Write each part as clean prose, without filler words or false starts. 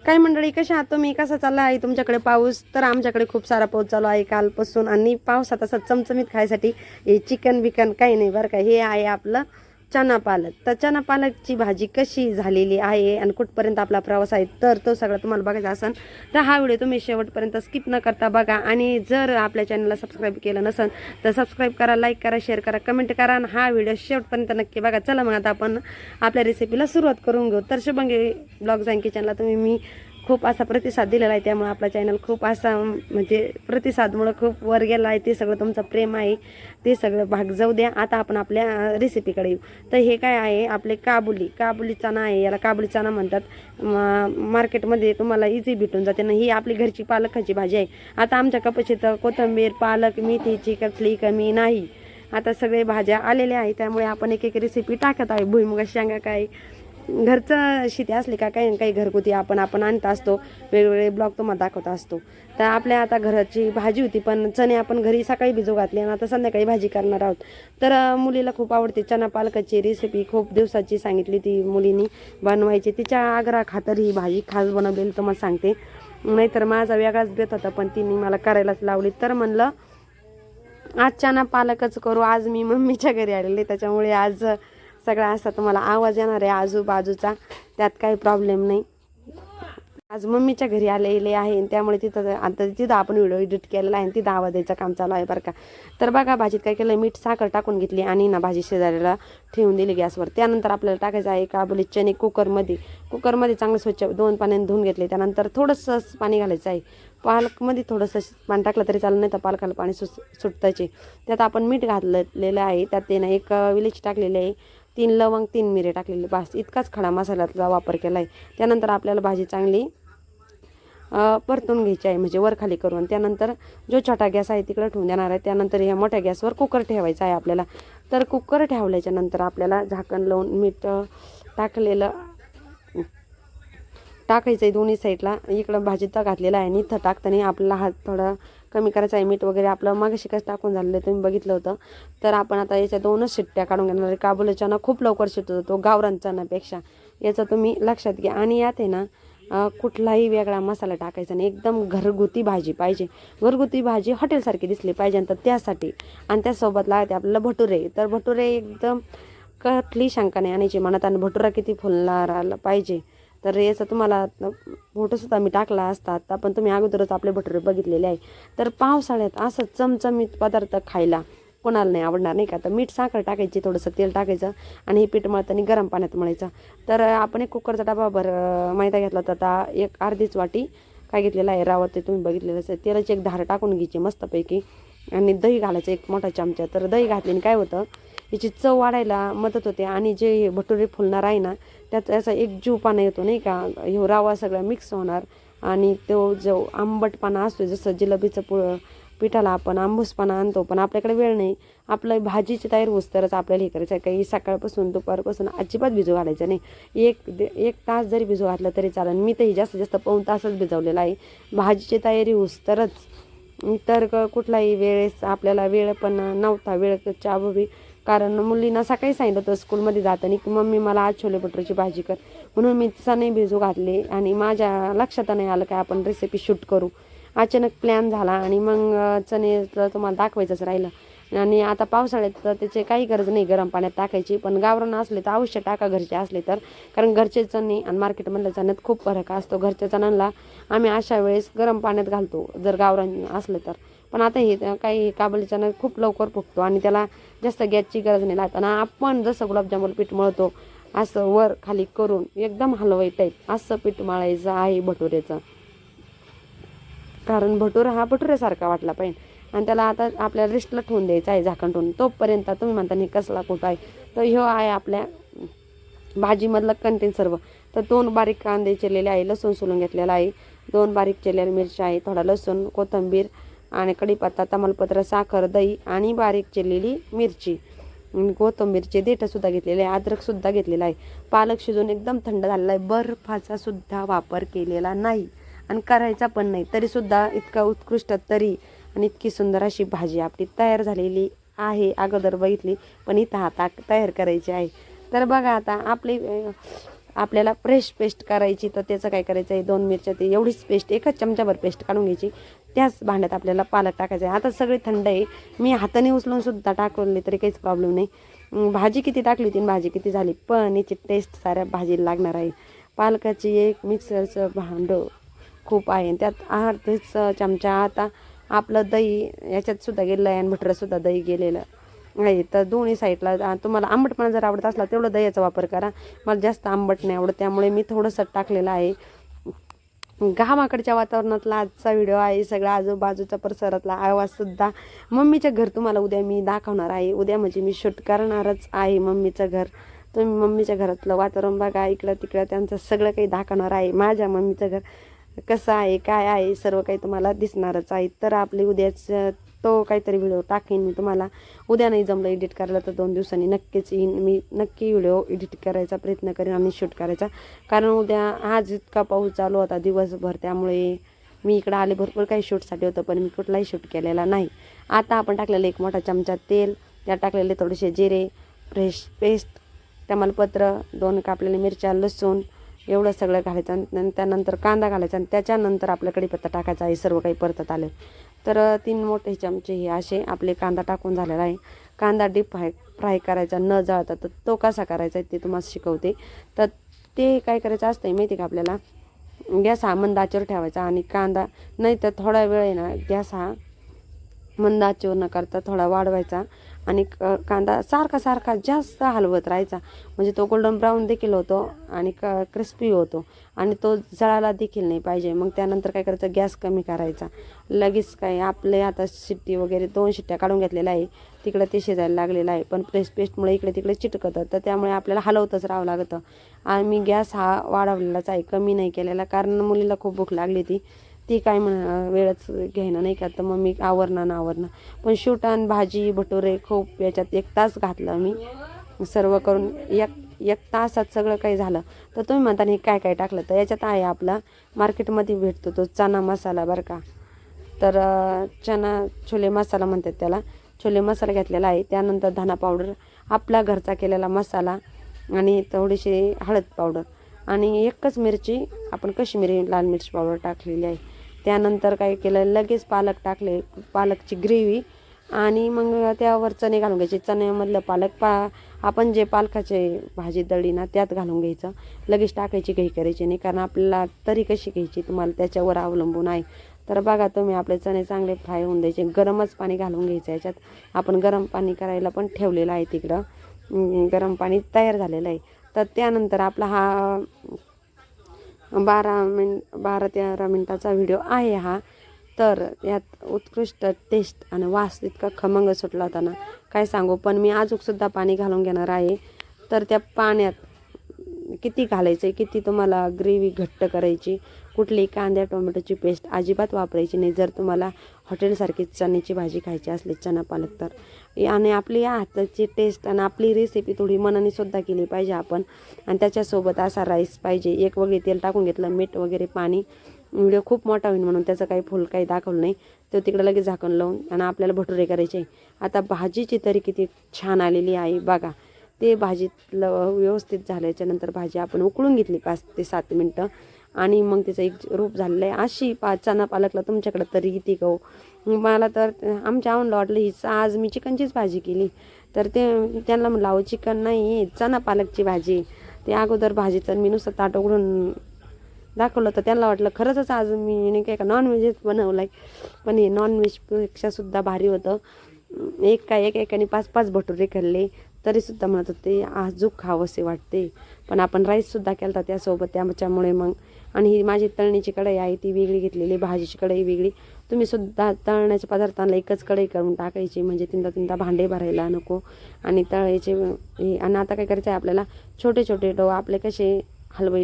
काय मंडळी, कशा आहात तुम्ही? कसा चालला आहे तुमच्याकडे पाऊस? तर आमच्याकडे खूप सारा पाऊस चालू आहे कालपासून. आणि पावसात असं चमचमीत खायसाठी हे चिकन बिकन काही नाही बरं का. हे आहे आपलं चना पालक. तर चना पालकची भाजी कशी झालेली आहे आणि कुठपर्यंत आपला प्रवास आहे तर तो सगळं तुम्हाला बघायचा असेल तर हा व्हिडिओ तुम्ही शेवटपर्यंत स्किप न करता बघा. आणि जर आपल्या चॅनलला सबस्क्राईब केलं नसेल तर सबस्क्राईब करा, लाईक करा, शेअर करा, कमेंट करा आणि हा व्हिडिओ शेवटपर्यंत नक्की बघा. चला मग आता आपण आपल्या रेसिपीला सुरुवात करून घेऊ. तर शुभंगी ब्लॉग्स अँड किचनला मी खूप असा प्रतिसाद दिलेला आहे, त्यामुळे आपला चॅनल खूप असा म्हणजे प्रतिसादमुळं खूप वर गेला आहे. ते सगळं तुमचं प्रेम आहे, ते सगळं भाग जाऊ द्या. आता आपण आपल्या रेसिपीकडे येऊ. तर हे काय आहे, आपले काबुली चना आहे, याला काबुली चना म्हणतात. मार्केटमध्ये तुम्हाला इझी भेटून जाते ना. ही आपली घरची पालकाची भाजी आहे. आता आमच्या कपाशीत कोथिंबीर, पालक, मेथीची कसली कमी नाही. आता सगळे भाज्या आलेल्या आहेत, त्यामुळे आपण एक एक रेसिपी टाकत आहे. भुईमुगा शेंगा काय घरचं शेती असली का काही काही घरगुती आपण आणत असतो, वेगवेगळे ब्लॉग तुम्हाला दाखवत असतो. तर आपल्या आता घराची भाजी होती, पण चणे आपण घरी सकाळी भिजू घातले आणि आता संध्याकाळी भाजी करणार आहोत. तर मुलीला खूप आवडते चना पालकाची रेसिपी. खूप दिवसाची सांगितली ती मुलीनी बनवायची. तिच्या आग्रहा खातर ही भाजी खास बनवलेली तुम्हाला सांगते. नाहीतर माझा वेगळाच बेत होता, पण तिने मला करायलाच लावली. तर म्हणलं आज चना पालकच करू. आज मी मम्मीच्या घरी आलेले, त्याच्यामुळे आज सगळा असा तुम्हाला आवाज येणार आहे आजूबाजूचा, त्यात काही प्रॉब्लेम नाही. आज मम्मीच्या घरी आलेले आहे, त्यामुळे तिथं आपण व्हिडिओ एडिट केलेला आहे, तिथं आवाज द्यायचं काम चालू आहे बरं का. तर बघा भाजीत काय केलं, मीठ साखर टाकून घेतली आणि ना भाजी शिजायला ठेवून दिली गॅसवर. त्यानंतर आपल्याला टाकायचं आहे काबुली चणे कुकरमध्ये चांगलं स्वच्छ 2 पाण्याने धुवून घेतले. त्यानंतर थोडंसं पाणी घालायचं आहे. पालकमध्ये थोडंसं पाणी टाकलं तरी चालेल, नाही तर पालकाला पाणी सुटतायचे. त्यात आपण मीठ घातलेलं आहे. त्यात ते ना 1 विलायची टाकलेली आहे, 3 लवंग, 3 मिरे टाकलेले, बस इतकाच खडा मसाल्याचा वापर केला आहे. त्यानंतर आपल्याला भाजी चांगली परतून घ्यायची आहे, म्हणजे वर खाली करून. त्यानंतर जो छोटा गॅस आहे तिकडे ठेवून देणार आहे. त्यानंतर या मोठ्या गॅसवर कुकर ठेवायचा आहे आपल्याला. तर कुकर ठेवल्याच्या नंतर आपल्याला झाकण लावून मीठ टाकलेलं टाकायचं आहे दोन्ही साईडला. इकडं भाजीत घातलेला आहे आणि इथं टाकताना आपल्याला हात थोडा कमी करायचा आहे. मीठ वगैरे आपलं मागाशी कसं टाकून झालेलं आहे तुम्ही बघितलं होतं. तर आपण आता याच्या 2च शिट्ट्या काढून घेणार आहे. काबुली चना खूप लवकर शिजतो तो गावरान चण्यापेक्षा, याचं तुम्ही लक्षात घ्या. आणि यात आहे ना कुठलाही वेगळा मसाला टाकायचा नाही. एकदम घरगुती भाजी पाहिजे. घरगुती भाजी हॉटेलसारखी दिसली पाहिजे. तर त्यासाठी आणि त्यासोबत लागते आपल्याला भटुरे. तर भटुरे एकदम कुठली शंका नाही आणायची मनात. आणि भटुरा किती फुलणार पाहिजे, तर याचा तुम्हाला फोटोसुद्धा मी टाकला असता, पण तुम्ही अगोदरच आपले भटुरे बघितलेले आहे. तर पावसाळ्यात असं चमचमीत पदार्थ खायला कोणाला नाही आवडणार, नाही का. तर मीठ साखर टाकायची, थोडंसं तेल टाकायचं आणि हे पीठ मळताना गरम पाण्यात मळायचं. तर आपण एक कुकरचा डबाभर मैदा घेतला होता. आता एक अर्धीच वाटी काय घेतलेलं आहे रवा, ते तुम्ही बघितलेलंच आहे. तेलाची 1 धार टाकून घ्यायची मस्तपैकी आणि दही घालायचं 1 मोठा चमचा. तर दही घातल्याने काय होतं, याची चव वाढायला मदत होते आणि जे भटुरे फुलणार आहे ना त्याचा याचा एक जीवपाना येतो, नाही का. ह्यो रवा सगळा मिक्स होणार आणि तो जो आंबटपणा असतो, जसं जिलेबीचं पिठाला आपण आंबूसपणा आणतो, पण आपल्याकडे वेळ नाही. आपलं भाजीची तयारी होस तरच आपल्याला हे करायचं आहे. काही सकाळपासून दुपारपासून अजिबात भिजू घालायचं नाही. एक तास जरी भिजू घातलं तरी चालेल. मी तर जास्तीत जास्त पाऊण तासच भिजवलेला आहे भाजीची तयारी होस तरच. तर कुठलाही वेळेस आपल्याला वेळ पण नव्हता, वेळच्या अभावी. कारण मुलींना सकाळी सांगितलं होतं स्कूलमध्ये जाताना की मम्मी मला आज छोले भटुरेची भाजी कर, म्हणून मी तिचा नाही भिजू घातले. आणि माझ्या लक्षात नाही आलं काय आपण रेसिपी शूट करू. अचानक प्लॅन झाला आणि मग चणे तुम्हाला दाखवायचंच राहिलं. आणि आता पावसाळ्यात तर त्याची काही गरज नाही गरम पाण्यात टाकायची, पण गावरान असले तर अवश्य टाका घरचे असले तर. कारण घरचे चणे आणि मार्केटमधल्या चण्यात खूप फरक असतो. घरच्या चण्यांना आम्ही अशा वेळेस गरम पाण्यात घालतो जर गावरान असलं तर. पण आता हे काही काबुली चणा खूप लवकर फुगतो आणि त्याला जास्त गॅसची गरज नाही लागत. आणि आपण जसं गुलाबजामुन पीठ मळतो असं वर खाली करून एकदम हलवाई टाईप असं पीठ मळायचं आहे भटुरेचं. कारण भटुरा हा भटुऱ्यासारखा वाटला पाहिजे. आणि त्याला आता आपल्याला रेस्टला ठेवून द्यायचं आहे झाकण ठेवून. तोपर्यंत तुम्ही म्हणता नाही कसला कुठं आहे, तर ह्यो आहे आपल्या भाजीमधलं कंटेन सर्व. तर 2 बारीक कांदे चिरलेले आहे, लसूण सोलून घेतलेला आहे, 2 बारीक चिरलेल्या मिरच्या आहे, थोडा लसूण, कोथिंबीर आणि कढीपत्ता, तमालपत्र, साखर, दही आणि बारीक चिरलेली मिरची, कोथिंबीरचे देठंसुद्धा घेतलेले आहे, अद्रकसुद्धा घेतलेला आहे. पालक शिजून एकदम थंड झालेला आहे, बर्फाचा सुद्धा वापर केलेला नाही आणि करायचा पण नाही. तरीसुद्धा इतका उत्कृष्ट तरी आणि इतकी सुंदर अशी भाजी आपली तयार झालेली आहे. अगोदर बघितली, पण इथं आता तयार करायची आहे. तर बघा आता आपली आपल्याला फ्रेश पेस्ट करायची, तर त्याचं काय करायचं आहे, 2 मिरच्या ते एवढीच पेस्ट, एकच चमचाभर पेस्ट काढून घ्यायची. त्याच भांड्यात आपल्याला पालक टाकायचं आहे. आता सगळी थंड आहे, मी हाताने उचलून सुद्धा टाकवले तरी काहीच प्रॉब्लेम नाही. भाजी किती टाकली होती, भाजी किती झाली, पण याची टेस्ट साऱ्या भाजीला लागणार आहे. पालकाची एक मिक्सरचं भांडं खूप आहे, त्यात अर्धच चमचा आता आपलं दही याच्यात सुद्धा गेलेलं आहे आणि भटरंसुद्धा दही गेलेलं आहे. तर दोन्ही साईडला तुम्हाला आंबटपणा जर आवडत असला तेवढं दह्याचा वापर करा. मला जास्त आंबट नाही आवडत, त्यामुळे मी थोडंसं टाकलेलं आहे. गावाकडच्या वातावरणातला आजचा व्हिडिओ आहे, सगळा आजूबाजूचा परिसरातला आवाजसुद्धा. मम्मीचं घर तुम्हाला उद्या मी दाखवणार आहे. उद्या म्हणजे मी शूट करणारच आहे मम्मीचं घर. तुम्ही मम्मीच्या घरातलं वातावरण बघा, इकडं तिकडं त्यांचं सगळं काही दाखवणार आहे. माझ्या मम्मीचं घर कसं आहे, काय आहे, सर्व काही तुम्हाला दिसणारच आहे. तर आपली उद्याच तो काहीतरी व्हिडिओ टाकेन मी तुम्हाला. उद्या नाही जमलं एडिट करायला तर 2 दिवसांनी नक्कीच येईन. मी नक्की व्हिडिओ एडिट करायचा प्रयत्न करेन आणि शूट करायचा, कारण उद्या आज इतका पाऊस चालू होता दिवसभर, त्यामुळे मी इकडं आले भरपूर काही शूटसाठी होतं, पण मी कुठलाही शूट केलेला नाही. आता आपण टाकलेलं 1 मोठा चमचा तेल, त्यात टाकलेले थोडेसे जिरे, फ्रेश पेस्ट, तमालपत्र, 2 कापलेल्या मिरच्या, लसूण, एवढं सगळं घालायचं. आणि त्यानंतर कांदा घालायचा आणि त्याच्यानंतर आपल्या कढीपत्ता टाकायचा आहे. सर्व काही परतत आले तर 3 मोठे चमचे हे असे आपले कांदा टाकून झालेला आहे. कांदा डीप फ्राय करायचा न जाळता, तर तो कसा करायचा आहे ते तुम्हाला शिकवते. तर ते काय करायचं असतं माहिती का, आपल्याला गॅस हा मंद आचेवर ठेवायचा आणि कांदा नाही तर थोडा वेळ आहे ना गॅस हा मंद आचेवर न करता थोडा वाढवायचा आणि कांदा सारखा जास्त हलवत राहायचा, म्हणजे तो गोल्डन ब्राऊन देखील होतो आणि क्रिस्पी होतो आणि तो जळायला देखील नाही पाहिजे. मग त्यानंतर काय करायचं, गॅस कमी करायचा. लगेच काय आपले आता शिट्टी वगैरे 2 शिट्ट्या काढून घेतलेल्या आहे, तिकडे ते शिजायला लागलेलं आहे, पण फ्रेश पेस्टमुळे इकडे तिकडे चिटकतं, तर त्यामुळे आपल्याला हलवतच राहावं लागतं. आणि मी गॅस हा वाढवलेलाच आहे, कमी नाही केलेला, कारण मुलीला खूप भूक लागली ती काय वेळच घ्यायना नाही का, तर मग मी आवरणं. पण शूट आणि भाजी भटुरे खूप याच्यात 1 तास घातलं मी सर्व करून. एक तासात सगळं काही झालं. तर तुम्ही म्हणता हे काय काय टाकलं, तर याच्यात आहे आपला मार्केटमध्ये भेटतो तो चना मसाला बरं का. तर चना छोले मसाला म्हणतात त्याला, छोले मसाला घेतलेला आहे. त्यानंतर धना पावडर, आपला घरचा केलेला मसाला आणि थोडीशी हळद पावडर आणि एकच मिरची आपण काश्मीरी लाल मिरची पावडर टाकलेली आहे. त्यानंतर काय केलं, लगेच पालक टाकले, पालकची ग्रेव्ही, आणि मग त्यावर चणे घालून घ्यायचे. चण्यामधलं पालक आपण जे पालकाचे भाजी दळली ना त्यात घालून घ्यायचं. लगेच टाकायची घाई करायची नाही, कारण आपल्याला तरी कशी घ्यायची तुम्हाला त्याच्यावर अवलंबून आहे. तर बघा तुम्ही, आपले चणे चांगले फ्राय होऊन द्यायचे. गरमच पाणी घालून घ्यायचं याच्यात. आपण गरम पाणी करायला पण ठेवलेलं आहे तिकडं, गरम पाणी तयार झालेलं आहे. तर त्यानंतर आपला हा 12-13 मिनटाचा व्हिडिओ आहे हा. तर यात उत्कृष्ट टेस्ट आणि वास इतका खमंग सुटला होता ना, काय सांगू. पण मी अजूनसुद्धा पाणी घालून घेणार आहे. तर त्या पाण्यात किती घालायचं आहे, किती तुम्हाला ग्रेव्ही घट्ट करायची, कुठली कांद्या टोमॅटोची पेस्ट अजिबात वापरायची नाही जर तुम्हाला हॉटेलसारखी चण्याची भाजी खायची असली, चना पालक. तर आणि आपली या हाताची टेस्ट आणि आपली रेसिपी थोडी मनाने सुद्धा केली पाहिजे आपण. आणि त्याच्यासोबत असा राईस पाहिजे. एक वगैरे तेल टाकून घेतलं, मीठ वगैरे, पाणी. व्हिडिओ खूप मोठा होईल म्हणून त्याचं काही फुल काही दाखवलं नाही. तो तिकडे लगेच झाकण लावून आणि आपल्याला भटुरे करायचे. आता भाजीची तरी किती छान आलेली आहे बघा. ते भाजीतलं व्यवस्थित झाल्याच्या नंतर भाजी आपण उकळून घेतली 5 ते 7 मिनटं आणि मग तिचं एक रूप झालेलं आहे. अशी चना पालकला तुमच्याकडे तरी किती गो. मला तर आमच्या आवडलं वाटलं हीच आज मी चिकनचीच भाजी केली. तर त्यांना म्हणलं अहो चिकन नाही, चना पालकची भाजी. ते अगोदर भाजीचं मी नुसतं ताट उघडून दाखवलं तर त्यांना वाटलं खरंच आज मी नाही काय का नॉनव्हेजच बनवलं आहे. पण हे नॉनव्हेजपेक्षासुद्धा भारी होतं. एकाने 5-5 भटुरे खाल्ले तरीसुद्धा म्हणत होते अजूक खावंसे वाटते. पण आपण राईससुद्धा केला होता त्यासोबत, त्याच्यामुळे मग. आणि ही माझी तळणीची कढई आहे ती वेगळी घेतलेली, भाजीची कढई वेगळी. तुम्हीसुद्धा तळण्याच्या पदार्थांना एकच कढई करून टाकायची, म्हणजे तीनदा भांडे भरायला नको आणि तळायचे हे. आणि आता काय करायचं आहे आपल्याला, छोटे छोटे डो आपले कसे हलवे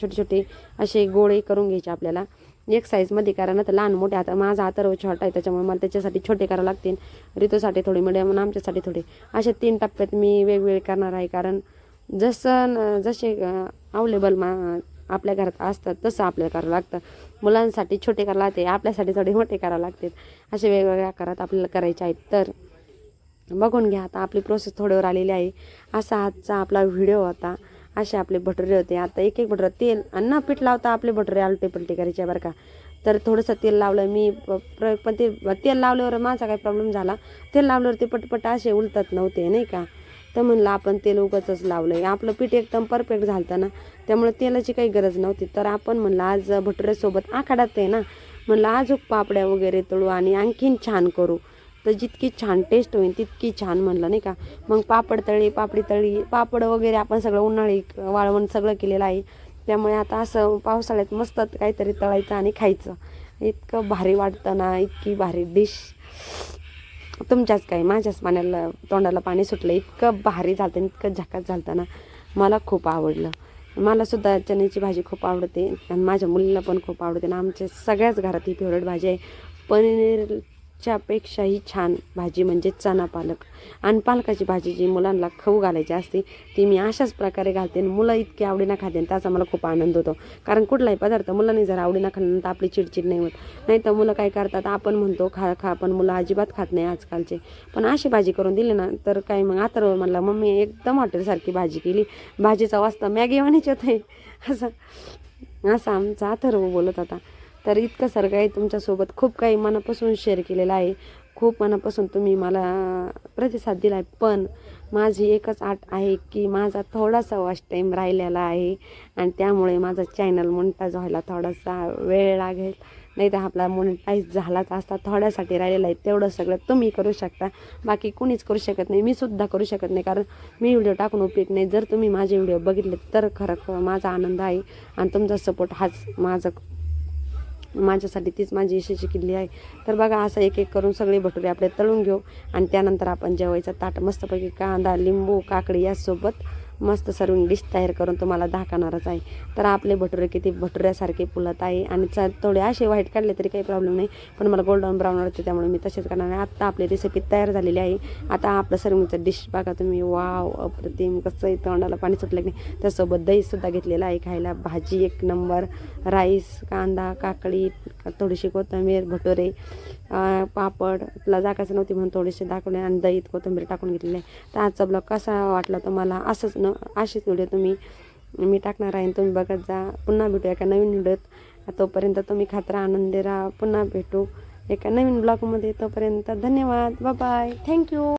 छोटे छोटे असे गोळे करून घ्यायचे आपल्याला. एक साईजमध्ये करा ना, तर लहान मोठे. आता माझा हातावर छोटा आहे त्याच्यामुळे मला त्याच्यासाठी छोटे करावं लागतील, ऋतूसाठी थोडे, मिडियम आणि आमच्यासाठी थोडे. असे 3 टप्प्यात मी वेगवेगळे करणार आहे, कारण जसे अवेलेबल आपल्या घरात असतात तसं आपल्याला करावं लागतं. मुलांसाठी छोटे करावं लागते, आपल्यासाठी थोडे मोठे करावं लागतात. असे वेगवेगळ्या आकारात आपल्याला करायचे आहेत. तर बघून घ्या. आता आपली प्रोसेस थोड्यावर आलेली आहे. असा आजचा आपला व्हिडिओ होता असे आपले भटुरे होते. आता एक एक भटुरा तेल आणि न पीठ लावता आपले भटुरे आलटे पलटे करायचे बरं का. तर थोडंसं तेल लावलं मी पण ते तेल लावल्यावर माझा काय प्रॉब्लेम झाला, तेल लावल्यावर ते पटपट असे उलटत नव्हते नाही का. तर म्हणलं आपण तेल उगाचच लावलं आहे, आपलं पीठ एकदम परफेक्ट झालं ना, त्यामुळे तेलाची काही गरज नव्हती. तर आपण म्हणलं आज भटुऱ्यासोबत आखाडात आहे ना, म्हणलं अजून पापड्या वगैरे तळू आणि आणखीन छान करू. तर जितकी छान टेस्ट होईल तितकी छान म्हणलं नाही का. मग पापड तळी, पापडी तळी, पापड वगैरे आपण सगळं उन्हाळी वाळवण सगळं केलेलं आहे. त्यामुळे आता असं पावसाळ्यात मस्त काहीतरी तळायचं आणि खायचं. इतकं भारी वाटतं ना, इतकी भारी डिश. तुमच्याच काय माझ्याच पाण्याला तोंडाला पाणी सुटलं, इतकं भारी झालं, इतकं झकास झालं ना, मला खूप आवडलं. मलासुद्धा चण्याची भाजी खूप आवडते आणि माझ्या मुलीला पण खूप आवडते आणि आमच्या सगळ्याच घरात ही फेवरेट भाजी आहे. पनीरच्या पेक्षाही छान भाजी म्हणजे चणा पालक. आणि पालकाची भाजी जी मुलांना खाऊ घालायची असते ती मी अशाच प्रकारे घालते आणि मुलं इतकी आवडीनं खाते आणि त्याचा मला खूप आनंद होतो. कारण कुठलाही पदार्थ मुलांनी जर आवडीनं खाल्लं तर आपली चिडचिड नाही होत. नाही तर मुलं काय करतात, आपण म्हणतो खा खा, पण मुलं अजिबात खात नाही आजकालचे. पण अशी भाजी करून दिली ना तर काय, मग अथर्व म्हणला मम्मी एकदम हॉटेलसारखी भाजी केली, भाजीचा वाजता मॅगी वाणीच होते असं आमचा अथर्व बोलत होता. तर इतकं सारं काही तुमच्यासोबत खूप काही मनापासून शेअर केलेलं आहे, खूप मनापासून तुम्ही मला प्रतिसाद दिला आहे. पण माझी एकच आट आहे की माझा थोडासा वॉच टाईम राहिलेला आहे आणि त्यामुळे माझा चॅनल मोनेटाईज व्हायला थोडासा वेळ लागेल. नाही तर आपला मोनेटाईज झालाच असता, थोड्यासाठी राहिलेला आहे. तेवढं सगळं तुम्ही करू शकता, बाकी कुणीच करू शकत नाही. मी सुद्धा करू शकत नाही, कारण मी व्हिडिओ टाकून उपयोग नाही. जर तुम्ही माझे व्हिडिओ बघितले तर खरं माझा आनंद आहे आणि तुमचा सपोर्ट हाच माझ्यासाठी तीच माझी यशाची किल्ली आहे. तर बघा असं एक एक करून सगळे भटुरे आपले तळून घेऊ आणि त्यानंतर आपण जेवायचं ताट मस्तपैकी कांदा, लिंबू, काकडी यासोबत मस्त सर्विंग डिश तयार करून तुम्हाला दाखवणारच आहे. तर आपले भटुरे किती भटुऱ्यासारखे फुलत आहे आणि थोडे असे व्हाईट काढले तरी काही प्रॉब्लेम नाही, पण मला गोल्डन ब्राऊन आवडते त्यामुळे मी तसेच करणार आहे. आत्ता आपली रेसिपी तयार झालेली आहे. आता आपलं सर्विंगचं डिश बघा तुम्ही, वाव अप्रतिम, कसं आहे तोंडाला पाणी सुटलं की नाही. त्यासोबत दहीसुद्धा घेतलेलं आहे खायला, भाजी एक नंबर, राईस, कांदा, काकडी, थोडीशी कोथिंबीर, भटुरे, पापड तुला दाखवायचं नव्हती म्हणून थोडेसे दाखवले आणि दहीत कोथिंबीर टाकून घेतलेले. तर आजचा ब्लॉग कसा वाटला तुम्हाला, असेच व्हिडिओ मी टाकणार आहे, तुम्ही बघत जा. पुन्हा भेटू एका नवीन व्हिडिओत. तोपर्यंत तुम्ही खात राहा, आनंदी राहा. पुन्हा भेटू एका नवीन ब्लॉगमध्ये. तोपर्यंत धन्यवाद, बाय बाय, थँक्यू.